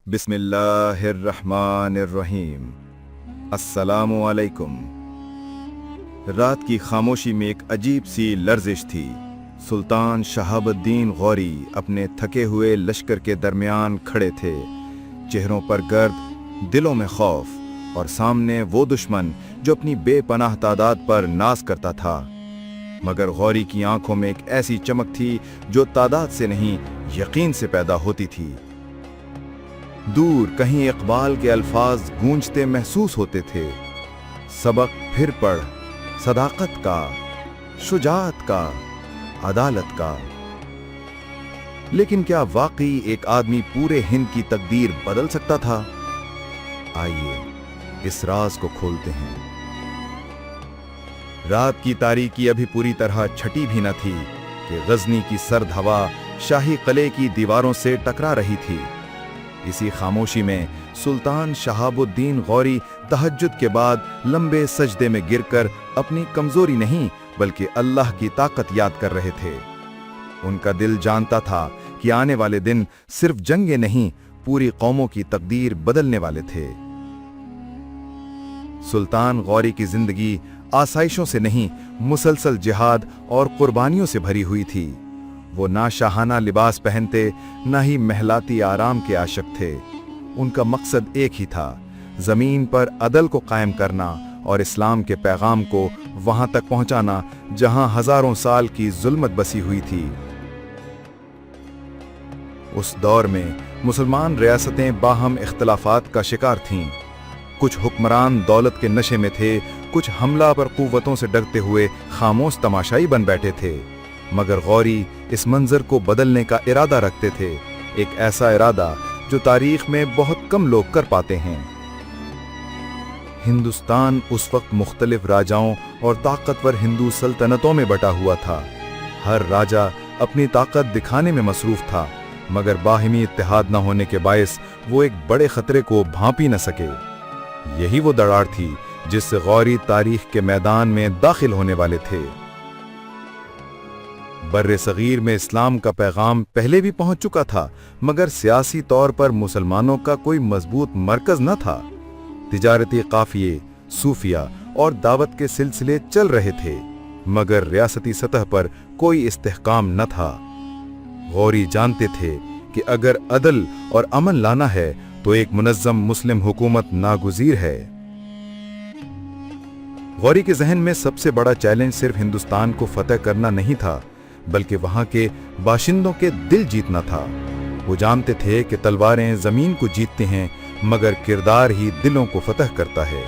बिस्मिल्लाहिर्रहमानिर्रहीम। अस्सलामु अलैकुम। रात की खामोशी में एक अजीब सी लर्जिश थी। सुल्तान शहाबुद्दीन गौरी अपने थके हुए लश्कर के दरमियान खड़े थे, चेहरों पर गर्द, दिलों में खौफ, और सामने वो दुश्मन जो अपनी बेपनाह तादाद पर नाज करता था। मगर गौरी की आंखों में एक ऐसी चमक थी जो तादाद से नहीं, यकीन से पैदा होती थी। दूर कहीं इकबाल के अल्फाज गूंजते महसूस होते थे, सबक फिर पढ़, सदाकत का, शुजाअत का, अदालत का। लेकिन क्या वाकई एक आदमी पूरे हिंद की तकदीर बदल सकता था? आइए इस राज को खोलते हैं। रात की तारीकी अभी पूरी तरह छटी भी न थी कि गजनी की सर्द हवा शाही किले की दीवारों से टकरा रही थी। इसी खामोशी में सुल्तान शहाबुद्दीन गौरी तहज्जुद के बाद लंबे सजदे में गिरकर अपनी कमजोरी नहीं बल्कि अल्लाह की ताकत याद कर रहे थे। उनका दिल जानता था कि आने वाले दिन सिर्फ जंगे नहीं, पूरी कौमों की तकदीर बदलने वाले थे। सुल्तान गौरी की जिंदगी आसाइशों से नहीं, मुसलसल जिहाद और कुर्बानियों से भरी हुई थी। वो ना शाहाना लिबास पहनते, ना ही महलाती आराम के आशिक थे। उनका मकसद एक ही था, जमीन पर अदल को कायम करना और इस्लाम के पैगाम को वहां तक पहुंचाना जहां हजारों साल की जुल्मत बसी हुई थी। उस दौर में मुसलमान रियासतें बाहम इख्तलाफात का शिकार थीं। कुछ हुक्मरान दौलत के नशे में थे, कुछ हमला पर कुव्वतों से डरते हुए खामोश तमाशाई बन बैठे थे। मगर गौरी इस मंजर को बदलने का इरादा रखते थे, एक ऐसा इरादा जो तारीख में बहुत कम लोग कर पाते हैं। हिंदुस्तान उस वक्त मुख्तलिफ राजाओं और ताकतवर हिंदू सल्तनतों में बटा हुआ था। हर राजा अपनी ताकत दिखाने में मसरूफ था, मगर बाहिमी इत्तेहाद न होने के बायस वो एक बड़े खतरे को भांप ही न सके। यही वो दरार थी जिससे गौरी तारीख के मैदान में दाखिल होने वाले थे। बर्रे सगीर में इस्लाम का पैगाम पहले भी पहुंच चुका था, मगर सियासी तौर पर मुसलमानों का कोई मजबूत मरकज न था। तिजारती काफिले, सूफिया और दावत के सिलसिले चल रहे थे, मगर रियासती सतह पर कोई इस्तेहकाम न था। गौरी जानते थे कि अगर अदल और अमन लाना है तो एक मुनज़्ज़म मुस्लिम हुकूमत नागुज़ीर है। गौरी के जहन में सबसे बड़ा चैलेंज सिर्फ हिंदुस्तान को फतह करना नहीं था, बल्कि वहां के बाशिंदों के दिल जीतना था। वो जानते थे कि तलवारें जमीन को जीतती हैं, मगर किरदार ही दिलों को फतह करता है।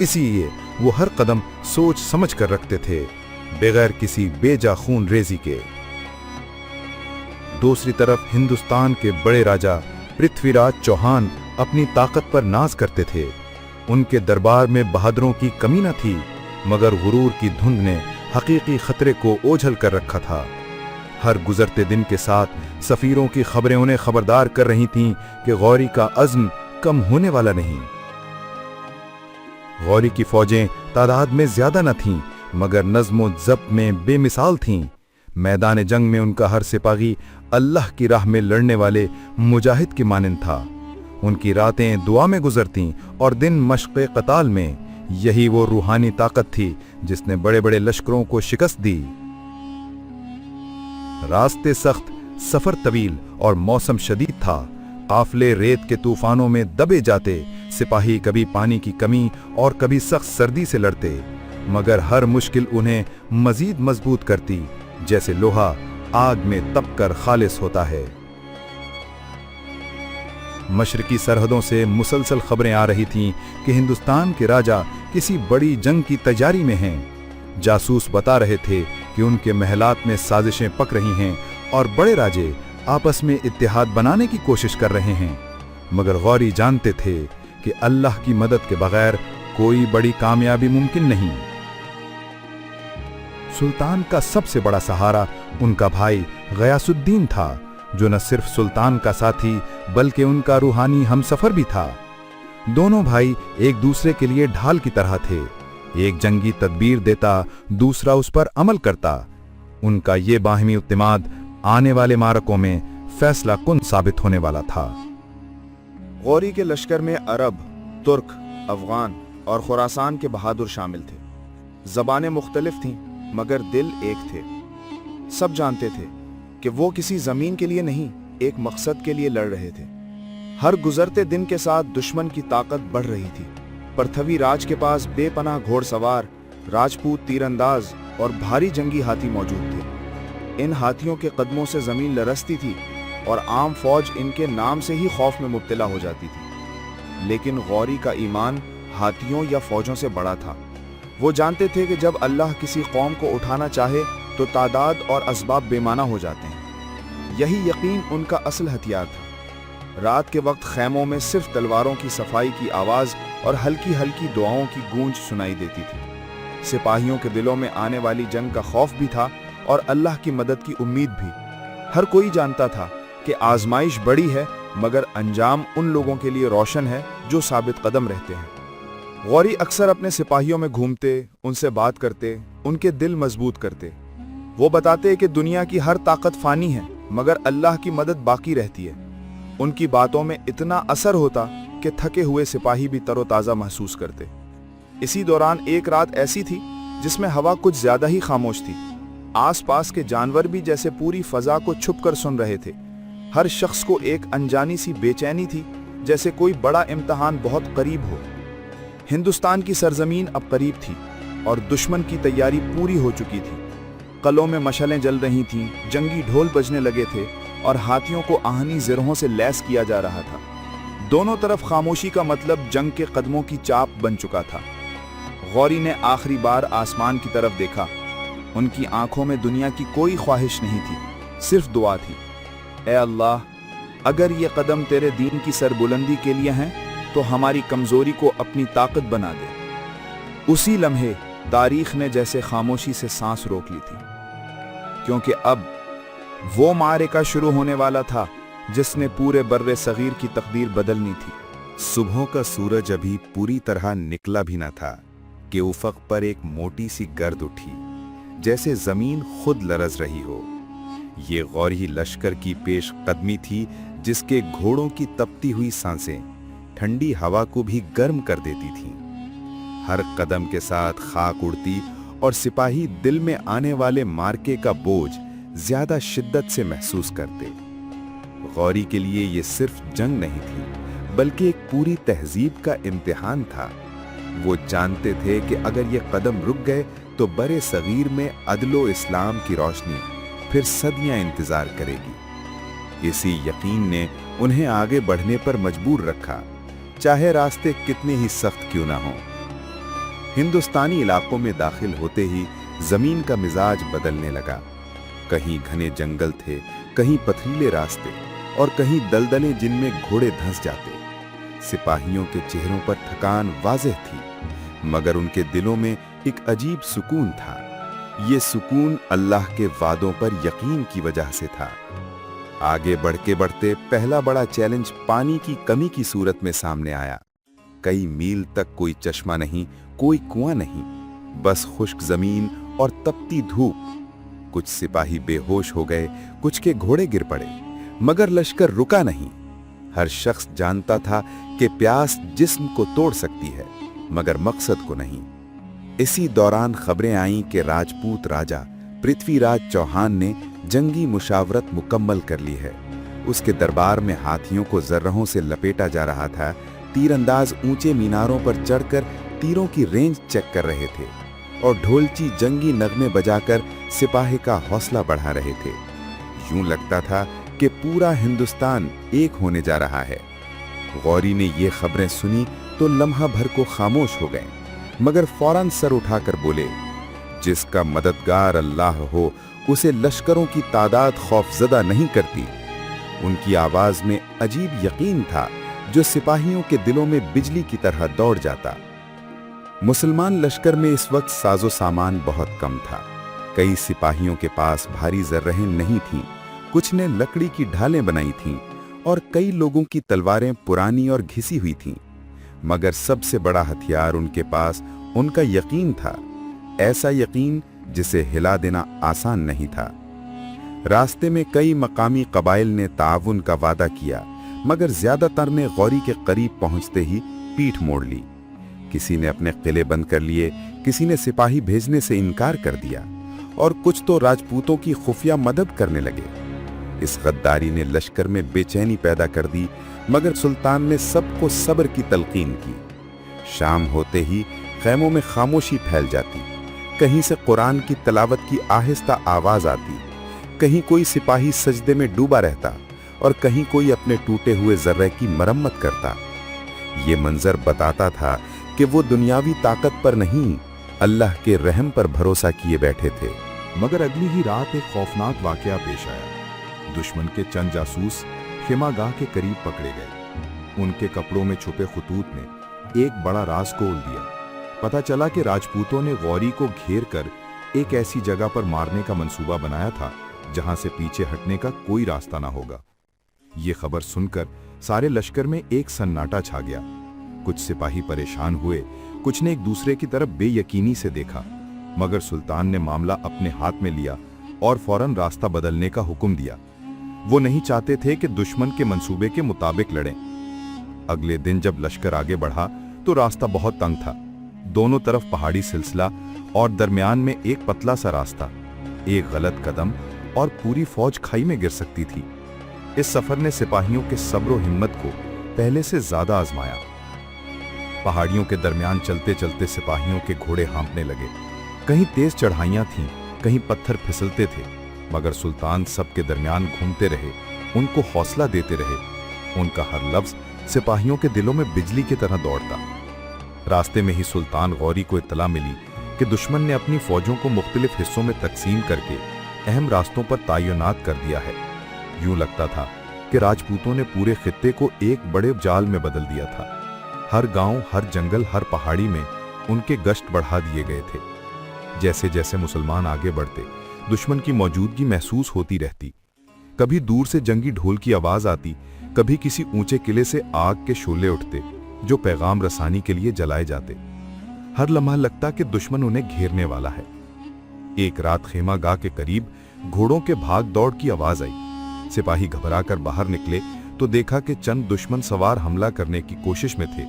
इसीलिए वो हर कदम सोच समझ कर रखते थे, बगैर किसी बेजा खून रेजी के। दूसरी तरफ हिंदुस्तान के बड़े राजा पृथ्वीराज चौहान अपनी ताकत पर नाज करते थे। उनके दरबार में बहादुरों की कमी न थी, मगर गुरूर की धुंध ने हकीकी खतरे को ओझल कर रखा था। हर गुजरते दिन के साथ सफीरों की खबरें उन्हें खबरदार कर रही थीं कि गौरी का अज़्म कम होने वाला नहीं। गौरी की फौजें तादाद में ज्यादा न थीं, मगर नज़्म व ज़ब्त में बेमिसाल थीं। मैदान जंग में उनका हर सिपाही अल्लाह की राह में लड़ने वाले मुजाहिद की मानंद था। उनकी रातें दुआ में गुजरतीं और दिन मश्क़े क़ताल में। यही वो रूहानी ताकत थी जिसने बड़े बड़े लश्करों को शिकस्त दी। रास्ते सख्त, सफर तवील और मौसम शदीद था। काफले रेत के तूफानों में दबे जाते, सिपाही कभी पानी की कमी और कभी सख्त सर्दी से लड़ते, मगर हर मुश्किल उन्हें मजीद मजबूत करती, जैसे लोहा आग में तपकर खालिस होता है। मशरकी सरहदों से मुसलसल खबरें आ रही थीं कि हिंदुस्तान के राजा किसी बड़ी जंग की तैयारी में हैं। जासूस बता रहे थे कि उनके महलात में साजिशें पक रही हैं और बड़े राजे आपस में इत्तेहाद बनाने की कोशिश कर रहे हैं। मगर गौरी जानते थे कि अल्लाह की मदद के बगैर कोई बड़ी कामयाबी मुमकिन नहीं। सुल्तान का सबसे बड़ा सहारा उनका भाई गयासुद्दीन था, जो न सिर्फ सुल्तान का साथी बल्कि उनका रूहानी हमसफर भी था। दोनों भाई एक दूसरे के लिए ढाल की तरह थे। एक जंगी तदबीर देता, दूसरा उस पर अमल करता। उनका ये बाहिमी इत्तेमाद आने वाले मारकों में फैसला कुन साबित होने वाला था। غوری کے لشکر میں عرب، ترک، افغان اور خراسان کے بہادر شامل تھے۔ زبانیں مختلف تھیں مگر دل ایک تھے۔ سب جانتے تھے کہ وہ کسی زمین کے لیے نہیں، ایک مقصد کے لیے لڑ رہے تھے۔ ہر گزرتے دن کے ساتھ دشمن کی طاقت بڑھ رہی تھی۔ پرتھوی راج کے پاس بے پناہ گھوڑ سوار، راجپوت تیر انداز اور بھاری جنگی ہاتھی موجود تھے۔ ان ہاتھیوں کے قدموں سے زمین لرزتی تھی اور عام فوج ان کے نام سے ہی خوف میں مبتلا ہو جاتی تھی۔ لیکن غوری کا ایمان ہاتھیوں یا فوجوں سے بڑا تھا۔ وہ جانتے تھے کہ جب اللہ کسی قوم کو اٹھانا چاہے تو تعداد اور اسباب بے معنی ہو جاتے ہیں۔ یہی یقین ان کا اصل ہتھیار تھا۔ رات کے وقت خیموں میں صرف تلواروں کی صفائی کی آواز اور ہلکی ہلکی دعاؤں کی گونج سنائی دیتی تھی۔ سپاہیوں کے دلوں میں آنے والی جنگ کا خوف بھی تھا اور اللہ کی مدد کی امید بھی۔ ہر کوئی جانتا تھا کہ آزمائش بڑی ہے مگر انجام ان لوگوں کے لیے روشن ہے جو ثابت قدم رہتے ہیں۔ غوری اکثر اپنے سپاہیوں میں گھومتے، ان سے بات کرتے، ان کے دل مضبوط کرتے۔ وہ بتاتے کہ دنیا کی ہر طاقت فانی ہے مگر اللہ کی مدد باقی رہتی ہے۔ ان کی باتوں میں اتنا اثر ہوتا کہ تھکے ہوئے سپاہی بھی تر و تازہ محسوس کرتے۔ اسی دوران ایک رات ایسی تھی جس میں ہوا کچھ زیادہ ہی خاموش تھی۔ آس پاس کے جانور بھی جیسے پوری فضا کو چھپ کر سن رہے تھے۔ ہر شخص کو ایک انجانی سی بے چینی تھی، جیسے کوئی بڑا امتحان بہت قریب ہو۔ ہندوستان کی سرزمین اب قریب تھی اور دشمن کی تیاری پوری ہو چکی تھی۔ قلعوں میں مشعلیں جل رہی تھیں، جنگی ڈھول بجنے لگے تھے اور ہاتھیوں کو آہنی زرہوں سے لیس کیا جا رہا تھا۔ دونوں طرف خاموشی کا مطلب جنگ کے قدموں کی چاپ بن چکا تھا۔ غوری نے آخری بار آسمان کی طرف دیکھا۔ ان کی آنکھوں میں دنیا کی کوئی خواہش نہیں تھی، صرف دعا تھی۔ اے اللہ، اگر یہ قدم تیرے دین کی سربلندی کے لیے ہیں تو ہماری کمزوری کو اپنی طاقت بنا دے۔ اسی لمحے تاریخ نے جیسے خاموشی سے سانس روک لی تھی، کیونکہ اب وہ معرکہ شروع ہونے والا تھا جس نے پورے بر صغیر کی تقدیر بدلنی تھی۔ صبحوں کا سورج ابھی پوری طرح نکلا بھی نہ تھا کہ افق پر ایک موٹی سی گرد اٹھی، جیسے زمین خود لرز رہی ہو۔ یہ غوری لشکر کی پیش قدمی تھی جس کے گھوڑوں کی تپتی ہوئی سانسیں ٹھنڈی ہوا کو بھی گرم کر دیتی تھیں۔ ہر قدم کے ساتھ خاک اڑتی اور سپاہی دل میں آنے والے مارکے کا بوجھ زیادہ شدت سے محسوس کرتے۔ غوری کے لیے یہ صرف جنگ نہیں تھی بلکہ ایک پوری تہذیب کا امتحان تھا۔ وہ جانتے تھے کہ اگر یہ قدم رک گئے تو برے صغیر میں عدل و اسلام کی روشنی پھر صدیاں انتظار کرے گی۔ اسی یقین نے انہیں آگے بڑھنے پر مجبور رکھا، چاہے راستے کتنے ہی سخت کیوں نہ ہوں۔ ہندوستانی علاقوں میں داخل ہوتے ہی زمین کا مزاج بدلنے لگا۔ کہیں گھنے جنگل تھے، کہیں پتھریلے راستے اور کہیں دلدلیں جن میں گھوڑے دھنس جاتے۔ سپاہیوں کے چہروں پر تھکان واضح تھی مگر ان کے دلوں میں ایک عجیب سکون تھا۔ یہ سکون اللہ کے وعدوں پر یقین کی وجہ سے تھا۔ آگے بڑھتے پہلا بڑا چیلنج پانی کی کمی کی صورت میں سامنے آیا۔ کئی میل تک کوئی چشمہ نہیں، کوئی کنواں نہیں، بس خشک زمین اور تپتی دھوپ۔ کچھ سپاہی بے ہوش ہو گئے، کچھ کے گھوڑے گر پڑے، مگر لشکر رکا نہیں۔ ہر شخص جانتا تھا کہ پیاس جسم کو توڑ سکتی ہے مگر مقصد کو نہیں۔ اسی دوران خبریں آئیں کہ راجپوت راجا پرتھوی راج چوہان نے جنگی مشاورت مکمل کر لی ہے۔ اس کے دربار میں ہاتھیوں کو زرہوں سے لپیٹا جا رہا تھا۔ تیر انداز اونچے میناروں پر چڑھ کر تیروں کی رینج چیک کر رہے تھے اور ڈھولچی جنگی نغمے بجا کر سپاہی کا حوصلہ بڑھا رہے تھے۔ یوں لگتا تھا کہ پورا ہندوستان ایک ہونے جا رہا ہے۔ غوری نے یہ خبریں سنی تو لمحہ بھر کو خاموش ہو گئے مگر فوراً سر اٹھا کر بولے، جس کا مددگار اللہ ہو اسے لشکروں کی تعداد خوف زدہ نہیں کرتی۔ ان کی آواز میں عجیب یقین تھا جو سپاہیوں کے دلوں میں بجلی کی طرح دوڑ جاتا۔ مسلمان لشکر میں اس وقت ساز و سامان بہت کم تھا۔ کئی سپاہیوں کے پاس بھاری زرہیں نہیں تھیں، کچھ نے لکڑی کی ڈھالیں بنائی تھیں اور کئی لوگوں کی تلواریں پرانی اور گھسی ہوئی تھیں، مگر سب سے بڑا ہتھیار ان کے پاس ان کا یقین تھا، ایسا یقین جسے ہلا دینا آسان نہیں تھا۔ راستے میں کئی مقامی قبائل نے تعاون کا وعدہ کیا मगर ज्यादातर ने गौरी के करीब पहुंचते ही पीठ मोड़ ली। किसी ने अपने किले बंद कर लिए, किसी ने सिपाही भेजने से इनकार कर दिया और कुछ तो राजपूतों की खुफिया मदद करने लगे। इस गद्दारी ने लश्कर में बेचैनी पैदा कर दी, मगर सुल्तान ने सबको सब्र की तलकीन की। शाम होते ही खैमों में खामोशी फैल जाती, कहीं से कुरान की तलावत की आहिस्ता आवाज आती, कहीं कोई सिपाही सजदे में डूबा रहता और कहीं कोई अपने टूटे हुए जर्रे की मरम्मत करता। ये मंजर बताता था कि वो दुनियावी ताकत पर नहीं, अल्लाह के रहम पर भरोसा किए बैठे थे। मगर अगली ही रात एक खौफनाक वाकया पेश आया। दुश्मन के चंद जासूस खिमागाह के करीब पकड़े गए। उनके कपड़ों में छुपे खतूत ने एक बड़ा राज खोल दिया। पता चला कि राजपूतों ने गौरी को घेर कर एक ऐसी जगह पर मारने का मंसूबा बनाया था जहां से पीछे हटने का कोई रास्ता ना होगा। ये खबर सुनकर सारे लश्कर में एक सन्नाटा छा गया। कुछ सिपाही परेशान हुए, कुछ ने एक दूसरे की तरफ बेयकीनी से देखा, मगर सुल्तान ने मामला अपने हाथ में लिया और फौरन रास्ता बदलने का हुक्म दिया। वो नहीं चाहते थे कि दुश्मन के मंसूबे के मुताबिक लड़ें। अगले दिन जब लश्कर आगे बढ़ा तो रास्ता बहुत तंग था। दोनों तरफ पहाड़ी सिलसिला और दरमियान में एक पतला सा रास्ता। एक गलत कदम और पूरी फौज खाई में गिर सकती थी। इस सफर ने सिपाहियों के सब्र और हिम्मत को पहले से ज्यादा आजमाया। पहाड़ियों के दरमियान चलते चलते सिपाहियों के घोड़े हाँफने लगे। कहीं तेज चढ़ाइयां थीं, कहीं पत्थर फिसलते थे, मगर सुल्तान सबके दरमियान घूमते रहे, उनको हौसला देते रहे। उनका हर लफ्ज सिपाहियों के दिलों में बिजली की तरह दौड़ता। रास्ते में ही सुल्तान गौरी को इत्तला मिली कि दुश्मन ने अपनी फौजों को मुख्तलिफ हिस्सों में तकसीम करके अहम रास्तों पर तैनात कर दिया है। यूं लगता था कि राजपूतों ने पूरे खित्ते को एक बड़े जाल में बदल दिया था। हर गांव, हर जंगल, हर पहाड़ी में उनके गश्त बढ़ा दिए गए थे। जैसे जैसे मुसलमान आगे बढ़ते, दुश्मन की मौजूदगी महसूस होती रहती। कभी दूर से जंगी ढोल की आवाज आती, कभी किसी ऊंचे किले से आग के शोले उठते जो पैगाम रसानी के लिए जलाए जाते। हर लम्हा लगता कि दुश्मन उन्हें घेरने वाला है। एक रात खेमागाह के करीब घोड़ों के भाग दौड़ की आवाज आई। सिपाही घबराकर बाहर निकले तो देखा कि चंद दुश्मन सवार हमला करने की कोशिश में थे।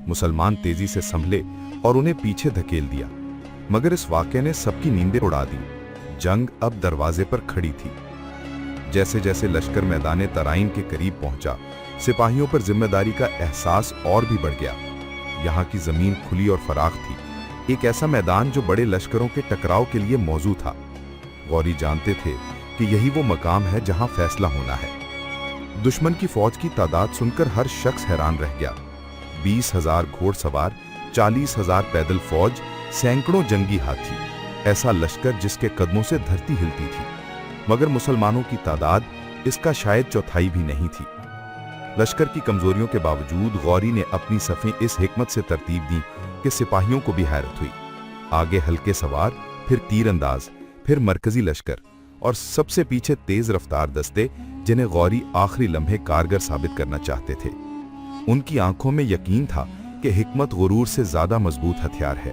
मुसलमान तेजी से संभले और उन्हें पीछे धकेल दिया, मगर इस वाक़े ने सबकी नींदें उड़ा दी। जंग अब दरवाजे पर खड़ी थी। जैसे जैसे लश्कर मैदाने तराइन के करीब पहुंचा, सिपाहियों पर जिम्मेदारी का एहसास और भी बढ़ गया। यहाँ की जमीन खुली और फराख थी, एक ऐसा मैदान जो बड़े लश्करों के टकराव के लिए मौजू था। गौरी जानते थे कि यही वो मकाम है जहां फैसला होना है। दुश्मन की फौज की तादाद सुनकर हर शख्स हैरान रह गया। 20,000 घोड़सवार, 40,000 पैदल फौज, सैकड़ों जंगी हाथी, ऐसा लश्कर जिसके कदमों से धरती हिलती थी। मगर मुसलमानों की तादाद इसका शायद चौथाई भी नहीं थी। लश्कर की कमजोरियों के बावजूद गौरी ने अपनी सफ़ें इस हिकमत से तरतीब दी कि सिपाहियों को भी हैरत हुई। आगे हल्के सवार, फिर तीरंदाज, फिर मरकजी लश्कर और सबसे पीछे तेज रफ्तार दस्ते, जिन्हें गौरी आखिरी लम्हे कारगर साबित करना चाहते थे। उनकी आंखों में यकीन था कि हिकमत गुरूर से ज्यादा मजबूत हथियार है।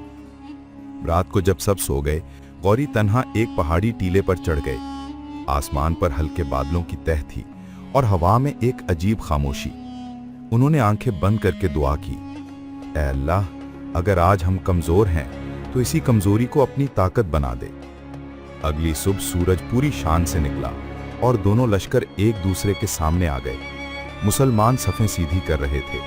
रात को जब सब सो गए, गौरी तन्हा एक पहाड़ी टीले पर चढ़ गए। आसमान पर हल्के बादलों की तह थी और हवा में एक अजीब खामोशी। उन्होंने आंखें बंद करके दुआ की, ऐ अल्लाह, अगर आज हम कमजोर हैं तो इसी कमजोरी को अपनी ताकत बना दे। अगली सुबह सूरज पूरी शान से निकला और दोनों लश्कर एक दूसरे के सामने आ गए। मुसलमान सफ़ें सीधी कर रहे थे,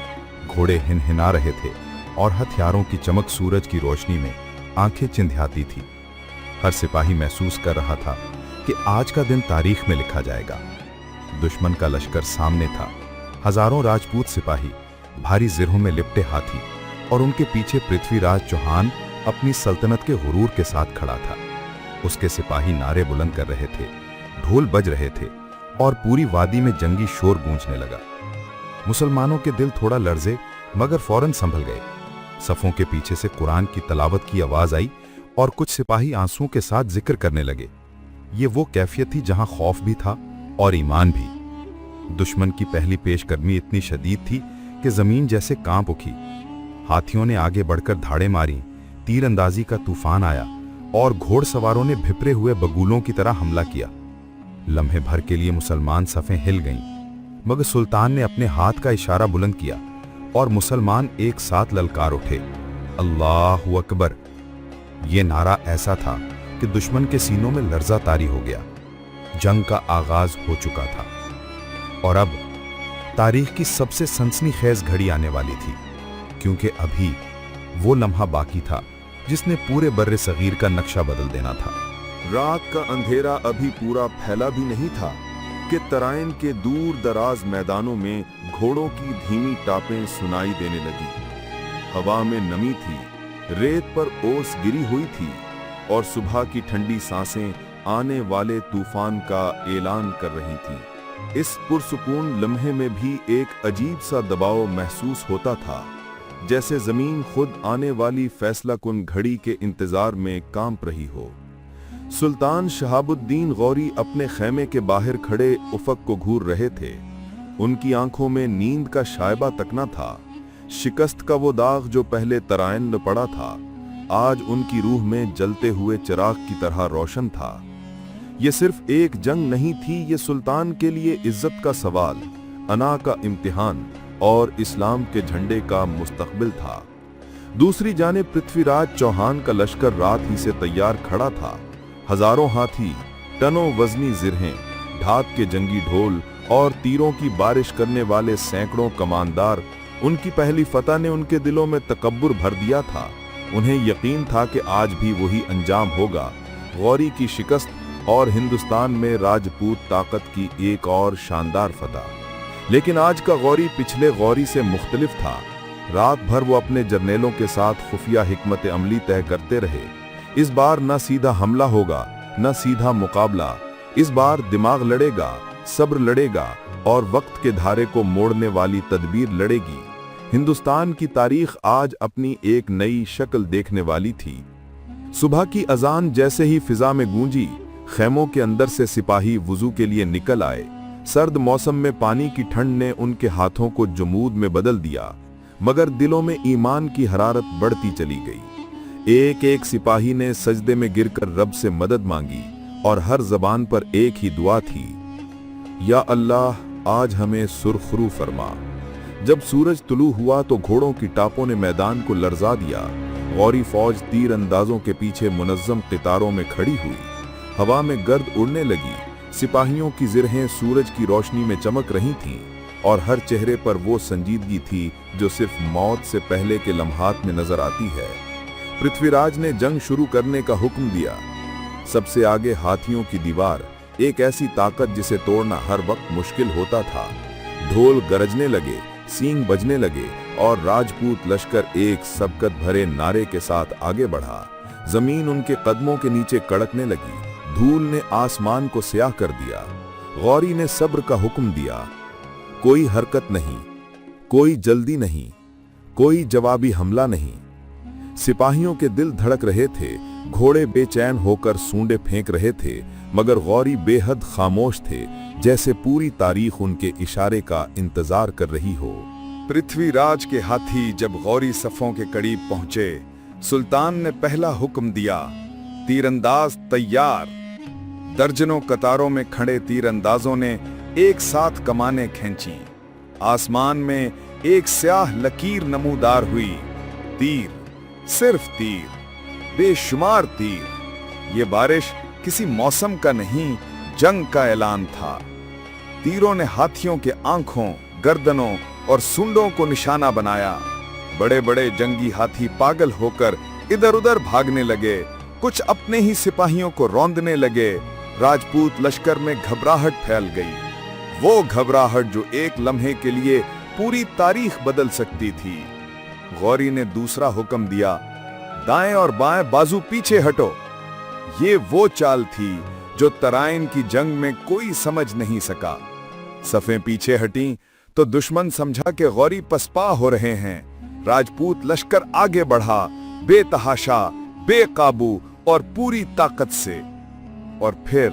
घोड़े हिनहिना रहे थे और हथियारों की चमक सूरज की रोशनी में आंखें चिंधियाती थी। हर सिपाही महसूस कर रहा था कि आज का दिन तारीख में लिखा जाएगा। दुश्मन का लश्कर सामने था, हजारों राजपूत सिपाही, भारी जिरहों में लिपटे हाथी, और उनके पीछे पृथ्वीराज चौहान अपनी सल्तनत के गुरूर के साथ खड़ा था। उसके सिपाही नारे बुलंद कर रहे थे, ढोल बज रहे थे और पूरी वादी में जंगी शोर गूंजने लगा। मुसलमानों के दिल थोड़ा लर्जे, मगर फौरन संभल गए। सफों के पीछे से कुरान की तलावत की आवाज आई और कुछ सिपाही आंसुओं के साथ जिक्र करने लगे। ये वो कैफियत थी जहां खौफ भी था और ईमान भी। दुश्मन की पहली पेशकदमी इतनी शदीद थी कि जमीन जैसे कांप उठी। हाथियों ने आगे बढ़कर धाड़े मारी, तीरंदाजी का तूफान आया और घोड़सवारों ने भिपरे हुए बगुलों की तरह हमला किया। लम्हे भर के लिए मुसलमान सफ़ें हिल गईं, मगर सुल्तान ने अपने हाथ का इशारा बुलंद किया और मुसलमान एक साथ ललकार उठे, अल्लाहु अकबर। ये नारा ऐसा था कि दुश्मन के सीनों में लर्जा तारी हो गया। जंग का आगाज हो चुका था और अब तारीख की सबसे सनसनीखेज घड़ी आने वाली थी, क्योंकि अभी वो लम्हा बाकी था जिसने पूरे बर्रे सगीर का नक्शा बदल देना था। रात का अंधेरा अभी पूरा फैला भी नहीं था कि तराइन के दूर दराज मैदानों में घोड़ों की धीमी टापें सुनाई देने लगी। हवा में नमी थी, रेत पर ओस गिरी हुई थी और सुबह की ठंडी सांसें आने वाले तूफान का ऐलान कर रही थीं। इस पुरसुकून लम्हे में भी एक अजीब सा दबाव महसूस होता था, जैसे जमीन खुद आने वाली फैसलाकुन घड़ी के इंतजार में कांप रही हो। सुल्तान शहाबुद्दीन गौरी अपने खेमे के बाहर खड़े उफक को घूर रहे थे। उनकी आंखों में नींद का शायबा तक न था। शिकस्त का वो दाग जो पहले तराइन में पड़ा था, आज उनकी रूह में जलते हुए चिराग की तरह रोशन था। ये सिर्फ एक जंग नहीं थी, ये सुल्तान के लिए इज्जत का सवाल, अना का इम्तिहान और इस्लाम के झंडे का मुस्तकबिल था। दूसरी जानिब पृथ्वीराज चौहान का लश्कर रात ही से तैयार खड़ा था। हजारों हाथी, टनों वजनी जिरहें, ढात के जंगी ढोल और तीरों की बारिश करने वाले सैकड़ों कमानदार। उनकी पहली फतह ने उनके दिलों में तकब्बुर भर दिया था। उन्हें यकीन था कि आज भी वही अंजाम होगा, गौरी की शिकस्त और हिंदुस्तान में राजपूत ताकत की एक और शानदार फतह। लेकिन आज का गौरी पिछले गौरी से मुख्तलिफ था। रात भर वो अपने जर्नेलों के साथ खुफिया हिकमत अमली तय करते रहे। इस बार न सीधा हमला होगा, न सीधा मुकाबला। इस बार दिमाग लड़ेगा, सब्र लड़ेगा और वक्त के धारे को मोड़ने वाली तदबीर लड़ेगी। हिंदुस्तान की तारीख आज अपनी एक नई शक्ल देखने वाली थी। सुबह की अजान जैसे ही फिजा में गूंजी, खेमों के अंदर से सिपाही वुजू के लिए निकल आए। सर्द मौसम में पानी की ठंड ने उनके हाथों को जमूद में बदल दिया, मगर दिलों में ईमान की हरारत बढ़ती चली गई। एक एक सिपाही ने सजदे में गिरकर रब से मदद मांगी और हर जबान पर एक ही दुआ थी, या अल्लाह आज हमें सुरखरू फरमा। जब सूरज तुलू हुआ तो घोड़ों की टापों ने मैदान को लर्जा दिया। गौरी फौज तीर अंदाजों के पीछे मुनज्जम कितारों में खड़ी हुई। हवा में गर्द उड़ने लगी। सिपाहियों की जिरहें सूरज की रोशनी में चमक रही थीं और हर चेहरे पर वो संजीदगी थी जो सिर्फ मौत से पहले के लम्हात में नजर आती है। पृथ्वीराज ने जंग शुरू करने का हुक्म दिया। सबसे आगे हाथियों की दीवार, एक ऐसी ताकत जिसे तोड़ना हर वक्त मुश्किल होता था। ढोल गरजने लगे, सींग बजने लगे और राजपूत लश्कर एक सबकत भरे नारे के साथ आगे बढ़ा। जमीन उनके कदमों के नीचे कड़कने लगी। धूल ने आसमान को स्याह कर दिया। गौरी ने सब्र का हुक्म दिया। कोई हरकत नहीं, कोई जल्दी नहीं, कोई जवाबी हमला नहीं। सिपाहियों के दिल धड़क रहे थे, घोड़े बेचैन होकर सूंडे फेंक रहे थे, मगर गौरी बेहद खामोश थे, जैसे पूरी तारीख उनके इशारे का इंतजार कर रही हो। पृथ्वीराज के हाथी जब गौरी सफों के करीब पहुंचे, सुल्तान ने पहला हुक्म दिया, तीरंदाज तैयार। दर्जनों कतारों में खड़े तीरंदाजों ने एक साथ कमानें खींची। आसमान में एक स्याह लकीर नमूदार हुई। तीर, सिर्फ तीर, बेशुमार तीर। ये बारिश किसी मौसम का नहीं, जंग का ऐलान था। तीरों ने हाथियों के आंखों, गर्दनों और सूंडों को निशाना बनाया। बड़े बड़े जंगी हाथी पागल होकर इधर उधर भागने लगे, कुछ अपने ही सिपाहियों को रौंदने लगे। राजपूत लश्कर में घबराहट फैल गई, वो घबराहट जो एक लम्हे के लिए पूरी तारीख बदल सकती थी। गौरी ने दूसरा हुक्म दिया, दाएं और बाएं बाजू पीछे हटो। ये वो चाल थी जो तराइन की जंग में कोई समझ नहीं सका। सफें पीछे हटीं तो दुश्मन समझा कि गौरी पसपा हो रहे हैं। राजपूत लश्कर आगे बढ़ा, बेतहाशा, बेकाबू और पूरी ताकत से। और फिर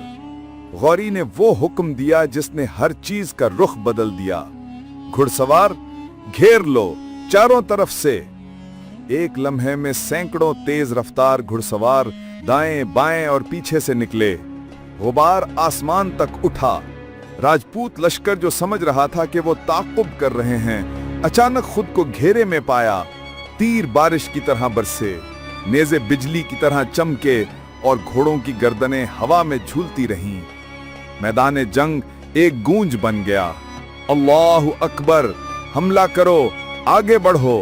गौरी ने वो हुक्म दिया जिसने हर चीज का रुख बदल दिया, घुड़सवार घेर लो चारों तरफ से। एक लम्हे में सैकड़ों तेज रफ्तार घुड़सवार दाएं बाएं और पीछे से निकले। गुबार आसमान तक उठा। राजपूत लश्कर जो समझ रहा था कि वो ताक़ुब कर रहे हैं, अचानक खुद को घेरे में पाया। तीर बारिश की तरह बरसे, नेज़े बिजली की तरह चमके और घोड़ों की गर्दनें हवा में झूलती रहीं। मैदान जंग एक गूंज बन गया। अल्लाहु अकबर, हमला करो, आगे बढ़ो।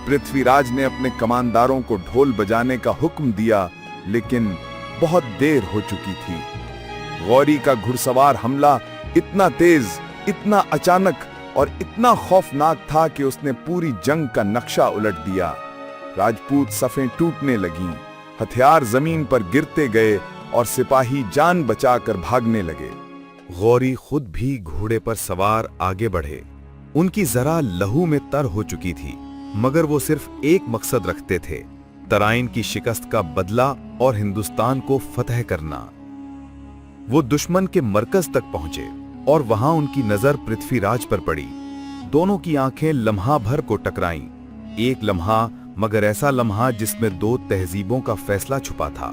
पृथ्वीराज ने अपने कमानदारों को ढोल बजाने का हुक्म दिया, लेकिन बहुत देर हो चुकी थी। गौरी का घुड़सवार हमला इतना तेज, इतना अचानक और इतना खौफनाक था कि उसने पूरी जंग का नक्शा उलट दिया। राजपूत सफें टूटने लगीं, हथियार जमीन पर गिरते गए और सिपाही जान बचाकर भागने लगे। गौरी खुद भी घोड़े पर सवार आगे बढ़े। उनकी जरा लहू में तर हो चुकी थी, मगर वो सिर्फ एक मकसद रखते थे, तराइन की शिकस्त का बदला और हिंदुस्तान को फतह करना। वो दुश्मन के मरकज तक पहुंचे और वहां उनकी नजर पृथ्वीराज पर पड़ी। दोनों की आंखें लम्हा भर को टकराईं। एक लम्हा, मगर ऐसा लम्हा जिसमें दो तहजीबों का फैसला छुपा था।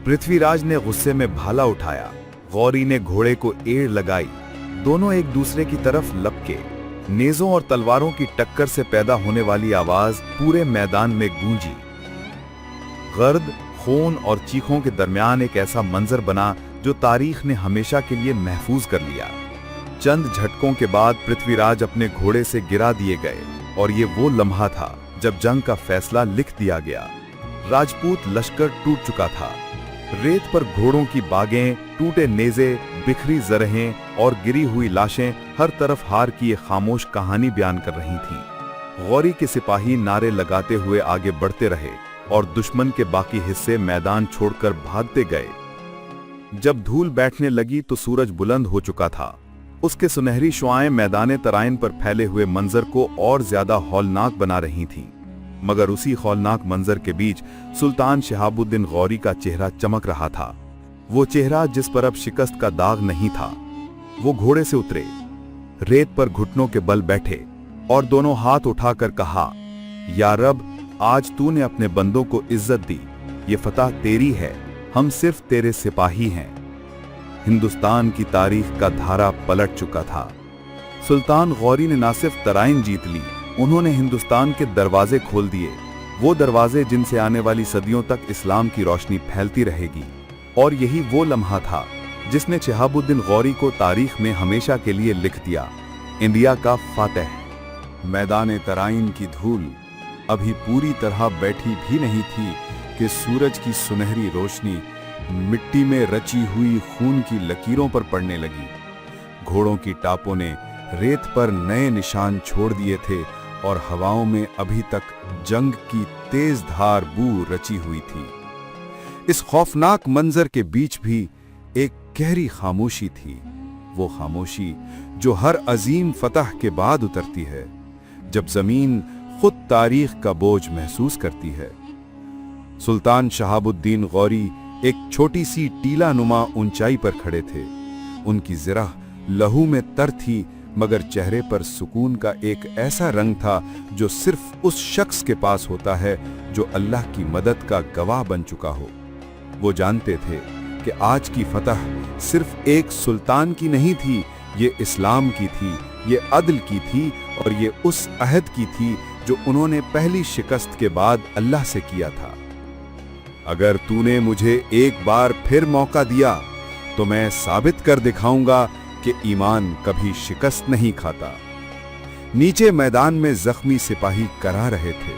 पृथ्वीराज ने गुस्से में भाला उठाया, गौरी ने घोड़े को एड़ लगाई। दोनों एक दूसरे की तरफ लपके। नेज़ों और तलवारों की टक्कर से पैदा होने वाली आवाज पूरे मैदान में गूंजी। गर्द, खून और चीखों के दरमियान एक ऐसा मंजर बना जो तारीख ने हमेशा के लिए महफूज कर लिया। चंद झटकों के बाद पृथ्वीराज अपने घोड़े से गिरा दिए गए और ये वो लम्हा था जब जंग का फैसला लिख दिया गया। राजपूत लश्कर टूट चुका था। रेत पर घोड़ों की बागें, टूटे नेज़े, बिखरी जरहें और गिरी हुई लाशें हर तरफ हार की एक खामोश कहानी बयान कर रही थीं। गौरी के सिपाही नारे लगाते हुए आगे बढ़ते रहे और दुश्मन के बाकी हिस्से मैदान छोड़कर भागते गए। जब धूल बैठने लगी तो सूरज बुलंद हो चुका था। उसके सुनहरी शुआएं मैदान तराइन पर फैले हुए मंजर को और ज्यादा हौलनाक बना रही थीं। मगर उसी हौलनाक मंजर के बीच सुल्तान शहाबुद्दीन गौरी का चेहरा चमक रहा था। वो चेहरा जिस पर अब शिकस्त का दाग नहीं था। वो घोड़े से उतरे, रेत पर घुटनों के बल बैठे और दोनों हाथ उठाकर कहा, या रब, आज तूने अपने बंदों को इज्जत दी। ये फतह तेरी है, हम सिर्फ तेरे सिपाही हैं। हिंदुस्तान की तारीख का धारा पलट चुका था। सुल्तान गौरी ने ना सिर्फ तराइन जीत ली, उन्होंने हिंदुस्तान के दरवाजे खोल दिए। वो दरवाजे जिनसे आने वाली सदियों तक इस्लाम की रोशनी फैलती रहेगी। और यही वो लम्हा था जिसने शहाबुद्दीन गौरी को तारीख में हमेशा के लिए लिख दिया, इंडिया का फातह। मैदान तराइन की धूल अभी पूरी तरह बैठी भी नहीं थी कि सूरज की सुनहरी रोशनी मिट्टी में रची हुई खून की लकीरों पर पड़ने लगी। घोड़ों की टापों ने रेत पर नए निशान छोड़ दिए थे और हवाओं में अभी तक जंग की तेज धार बू रची हुई थी। इस खौफनाक मंजर के बीच भी एक गहरी खामोशी थी। वो खामोशी जो हर अजीम फतह के बाद उतरती है, जब जमीन खुद तारीख का बोझ महसूस करती है। सुल्तान शहाबुद्दीन गौरी एक छोटी सी टीला नुमा ऊंचाई पर खड़े थे। उनकी ज़िरा लहू में तर थी, मगर चेहरे पर सुकून का एक ऐसा रंग था जो सिर्फ उस शख्स के पास होता है जो अल्लाह की मदद का गवाह बन चुका हो। वो जानते थे कि आज की फतह सिर्फ एक सुल्तान की नहीं थी, ये इस्लाम की थी, ये अदल की थी और ये उस अहद की थी जो उन्होंने पहली शिकस्त के बाद अल्लाह से किया था। अगर तूने मुझे एक बार फिर मौका दिया तो मैं साबित कर दिखाऊंगा कि ईमान कभी शिकस्त नहीं खाता। नीचे मैदान में जख्मी सिपाही करा रहे थे,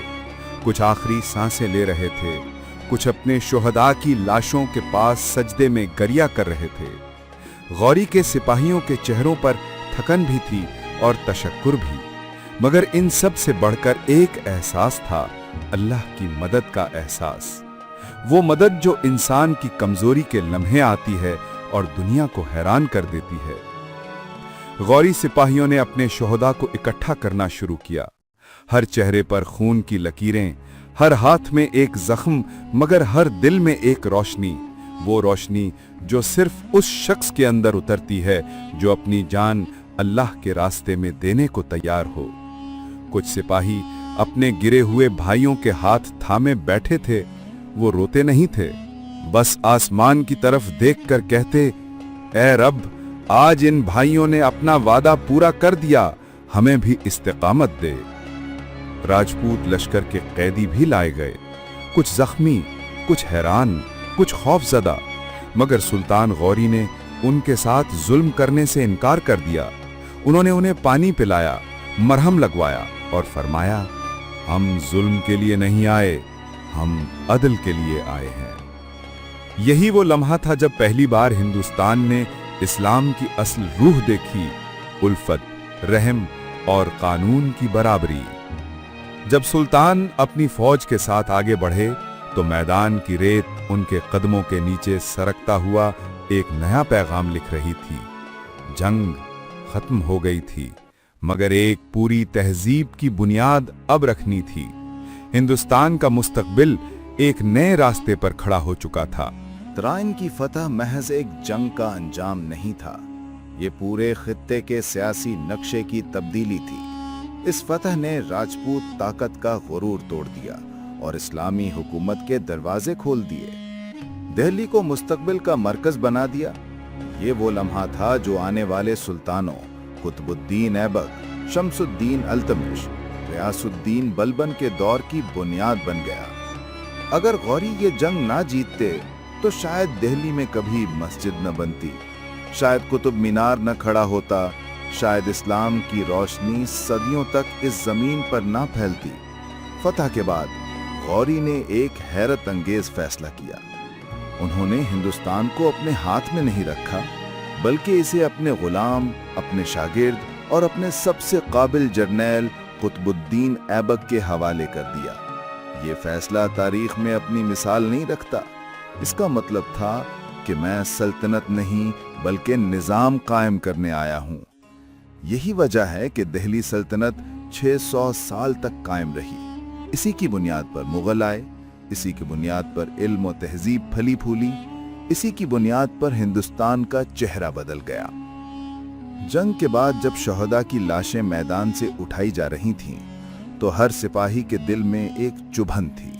कुछ आखिरी सांसें ले रहे थे, कुछ अपने शुहदा की लाशों के पास सजदे में गरिया कर रहे थे। गौरी के सिपाहियों के चेहरों पर थकन भी थी और तशक्कुर भी, मगर इन सब से बढ़कर एक एहसास था, अल्लाह की मदद का एहसास। वो मदद जो इंसान की कमजोरी के लम्हे आती है और दुनिया को हैरान कर देती है। गौरी सिपाहियों ने अपने शुहदा को इकट्ठा करना शुरू किया। हर चेहरे पर खून की लकीरें, हर हाथ में एक जख्म, मगर हर दिल में एक रोशनी। वो रोशनी जो सिर्फ उस शख्स के अंदर उतरती है जो अपनी जान अल्लाह के रास्ते में देने को तैयार हो। कुछ सिपाही अपने गिरे हुए भाइयों के हाथ थामे बैठे थे। वो रोते नहीं थे, बस आसमान की तरफ देखकर कहते, ऐ रब, آج ان بھائیوں نے اپنا وعدہ پورا کر دیا، ہمیں بھی استقامت دے۔ راجپوت لشکر کے قیدی بھی لائے گئے، کچھ زخمی، کچھ حیران، کچھ خوف زدہ، مگر سلطان غوری نے ان کے ساتھ ظلم کرنے سے انکار کر دیا۔ انہوں نے انہیں پانی پلایا، مرہم لگوایا اور فرمایا، ہم ظلم کے لیے نہیں آئے، ہم عدل کے لیے آئے ہیں۔ یہی وہ لمحہ تھا جب پہلی بار ہندوستان نے اسلام کی اصل روح دیکھی، الفت، رحم اور قانون کی برابری۔ جب سلطان اپنی فوج کے ساتھ آگے بڑھے تو میدان کی ریت ان کے قدموں کے نیچے سرکتا ہوا ایک نیا پیغام لکھ رہی تھی۔ جنگ ختم ہو گئی تھی، مگر ایک پوری تہذیب کی بنیاد اب رکھنی تھی۔ ہندوستان کا مستقبل ایک نئے راستے پر کھڑا ہو چکا تھا۔ ترائن کی فتح محض ایک جنگ کا انجام نہیں تھا، یہ پورے خطے کے سیاسی نقشے کی تبدیلی تھی۔ اس فتح نے راجپوت طاقت کا غرور توڑ دیا اور اسلامی حکومت کے دروازے کھول دیے، دہلی کو مستقبل کا مرکز بنا دیا۔ یہ وہ لمحہ تھا جو آنے والے سلطانوں قطب الدین ایبک، شمس الدین التمش، غیاث الدین بلبن کے دور کی بنیاد بن گیا۔ اگر غوری یہ جنگ نہ جیتتے تو شاید دہلی میں کبھی مسجد نہ بنتی، شاید قطب مینار نہ کھڑا ہوتا، شاید اسلام کی روشنی صدیوں تک اس زمین پر نہ پھیلتی۔ فتح کے بعد غوری نے ایک حیرت انگیز فیصلہ کیا۔ انہوں نے ہندوستان کو اپنے ہاتھ میں نہیں رکھا، بلکہ اسے اپنے غلام، اپنے شاگرد اور اپنے سب سے قابل جرنیل قطب الدین ایبک کے حوالے کر دیا۔ یہ فیصلہ تاریخ میں اپنی مثال نہیں رکھتا، اس کا مطلب تھا کہ میں سلطنت نہیں بلکہ نظام قائم کرنے آیا ہوں۔ یہی وجہ ہے کہ دہلی سلطنت 600 سال تک قائم رہی۔ اسی کی بنیاد پر مغل آئے، اسی کی بنیاد پر علم و تہذیب پھلی پھولی، اسی کی بنیاد پر ہندوستان کا چہرہ بدل گیا۔ جنگ کے بعد جب شہداء کی لاشیں میدان سے اٹھائی جا رہی تھیں تو ہر سپاہی کے دل میں ایک چبھن تھی۔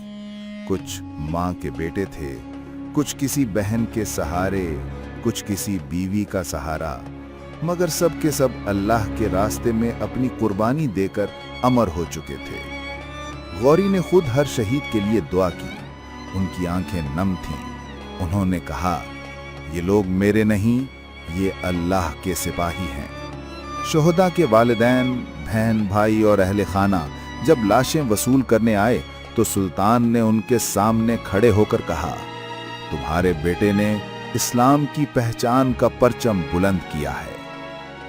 کچھ ماں کے بیٹے تھے، کچھ کسی بہن کے سہارے، کچھ کسی بیوی کا سہارا، مگر سب کے سب اللہ کے راستے میں اپنی قربانی دے کر امر ہو چکے تھے۔ غوری نے خود ہر شہید کے لیے دعا کی، ان کی آنکھیں نم تھیں۔ انہوں نے کہا، یہ لوگ میرے نہیں، یہ اللہ کے سپاہی ہیں۔ شہداء کے والدین، بہن، بھائی اور اہل خانہ جب لاشیں وصول کرنے آئے تو سلطان نے ان کے سامنے کھڑے ہو کر کہا، تمہارے بیٹے نے اسلام کی پہچان کا پرچم بلند کیا ہے۔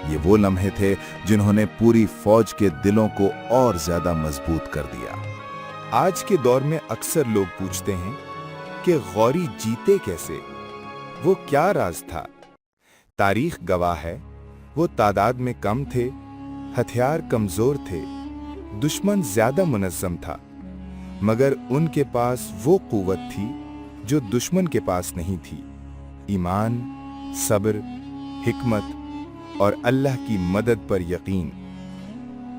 یہ وہ لمحے تھے جنہوں نے پوری فوج کے دلوں کو اور زیادہ مضبوط کر دیا۔ آج کے دور میں اکثر لوگ پوچھتے ہیں کہ غوری جیتے کیسے؟ وہ کیا راز تھا؟ تاریخ گواہ ہے، وہ تعداد میں کم تھے، ہتھیار کمزور تھے، دشمن زیادہ منظم تھا، مگر ان کے پاس وہ قوت تھی جو دشمن کے پاس نہیں تھی۔ ایمان، صبر، حکمت اور اللہ کی مدد پر یقین۔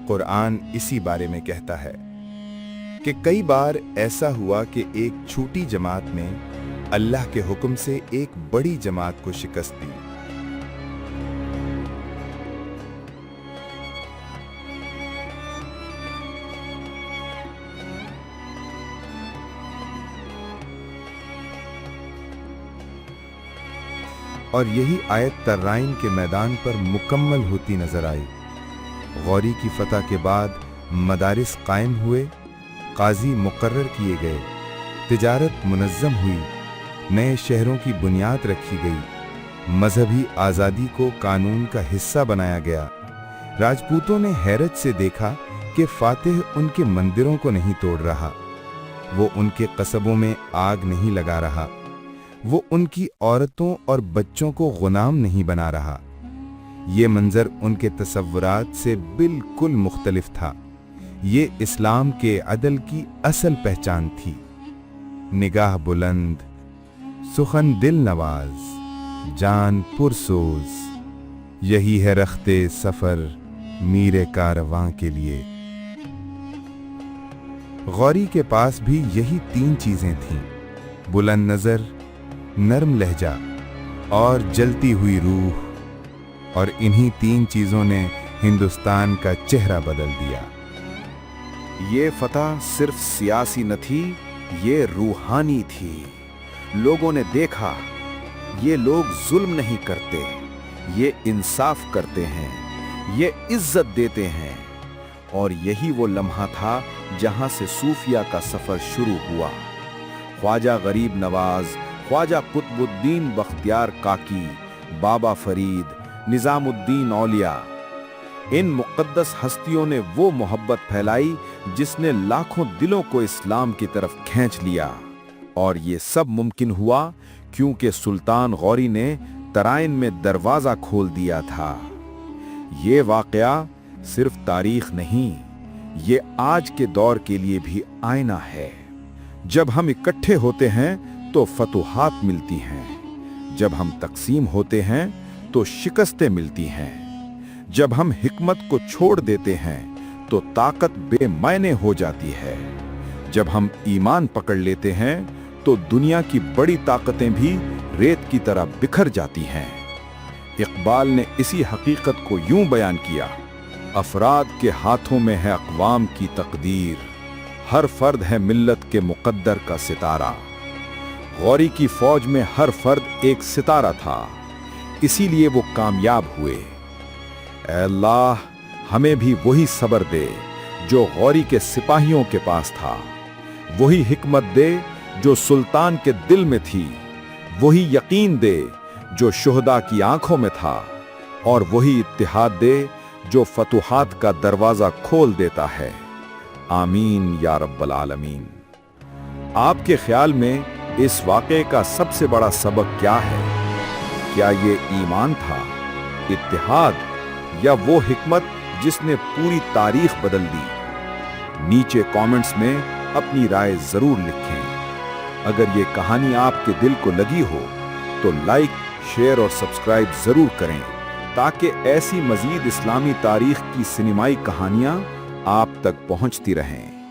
قرآن اسی بارے میں کہتا ہے کہ کئی بار ایسا ہوا کہ ایک چھوٹی جماعت نے اللہ کے حکم سے ایک بڑی جماعت کو شکست دی۔ اور یہی آیت ترائن کے میدان پر مکمل ہوتی نظر آئی۔ غوری کی فتح کے بعد مدارس قائم ہوئے، قاضی مقرر کیے گئے، تجارت منظم ہوئی، نئے شہروں کی بنیاد رکھی گئی، مذہبی آزادی کو قانون کا حصہ بنایا گیا۔ راجپوتوں نے حیرت سے دیکھا کہ فاتح ان کے مندروں کو نہیں توڑ رہا، وہ ان کے قصبوں میں آگ نہیں لگا رہا، وہ ان کی عورتوں اور بچوں کو غلام نہیں بنا رہا۔ یہ منظر ان کے تصورات سے بالکل مختلف تھا۔ یہ اسلام کے عدل کی اصل پہچان تھی۔ نگاہ بلند، سخن دل نواز، جان پرسوز، یہی ہے رختے سفر میر کارواں کے لیے۔ غوری کے پاس بھی یہی تین چیزیں تھیں، بلند نظر، نرم لہجہ اور جلتی ہوئی روح۔ और इन्हीं 3 चीजों ने हिंदुस्तान का चेहरा बदल दिया। ये फतह सिर्फ सियासी न थी, ये रूहानी थी। लोगों ने देखा, ये लोग जुल्म नहीं करते, ये इंसाफ करते हैं, ये इज्जत देते हैं। और यही वो लम्हा था जहां से सूफिया का सफर शुरू हुआ। ख्वाजा गरीब नवाज, ख्वाजा कुतुबुद्दीन बख्तियार काकी, बाबा फरीद, निजामुद्दीन औलिया, इन मुक़द्दस हस्तियों ने वो मोहब्बत फैलाई जिसने लाखों दिलों को इस्लाम की तरफ खींच लिया। और ये सब मुमकिन हुआ क्योंकि सुल्तान गौरी ने तराइन में दरवाज़ा खोल दिया था। ये वाक़या सिर्फ तारीख नहीं, ये आज के दौर के लिए भी आईना है। जब हम इकट्ठे होते हैं तो फतुहात मिलती हैं, जब हम तकसीम होते हैं तो शिकस्तें मिलती हैं, जब हम हिकमत को छोड़ देते हैं तो ताकत बेमायने हो जाती है, जब हम ईमान पकड़ लेते हैं तो दुनिया की बड़ी ताकतें भी रेत की तरह बिखर जाती हैं। इकबाल ने इसी हकीकत को यूं बयान किया, अफराद के हाथों में है अक़वाम की तकदीर, हर फर्द है मिल्लत के मुक़द्दर का सितारा। गौरी की फौज में हर फर्द एक सितारा था, इसीलिए वो कामयाब हुए। ऐ अल्लाह, हमें भी वही सब्र दे जो गौरी के सिपाहियों के पास था, वही हिकमत दे जो सुल्तान के दिल में थी, वही यकीन दे जो शुहदा की आंखों में था, और वही इत्तिहाद दे जो फतुहात का दरवाजा खोल देता है। आमीन या रब्बल आलमीन। आपके ख्याल में इस वाक़े का सबसे बड़ा सबक क्या है? क्या ये ईमान था, इत्तिहाद, या वो हिकमत जिसने पूरी तारीख बदल दी? नीचे कमेंट्स में अपनी राय जरूर लिखें। अगर ये कहानी आपके दिल को लगी हो तो लाइक, शेयर और सब्सक्राइब जरूर करें ताकि ऐसी मजीद इस्लामी तारीख की सिनेमाई कहानियां आप तक पहुंचती रहें।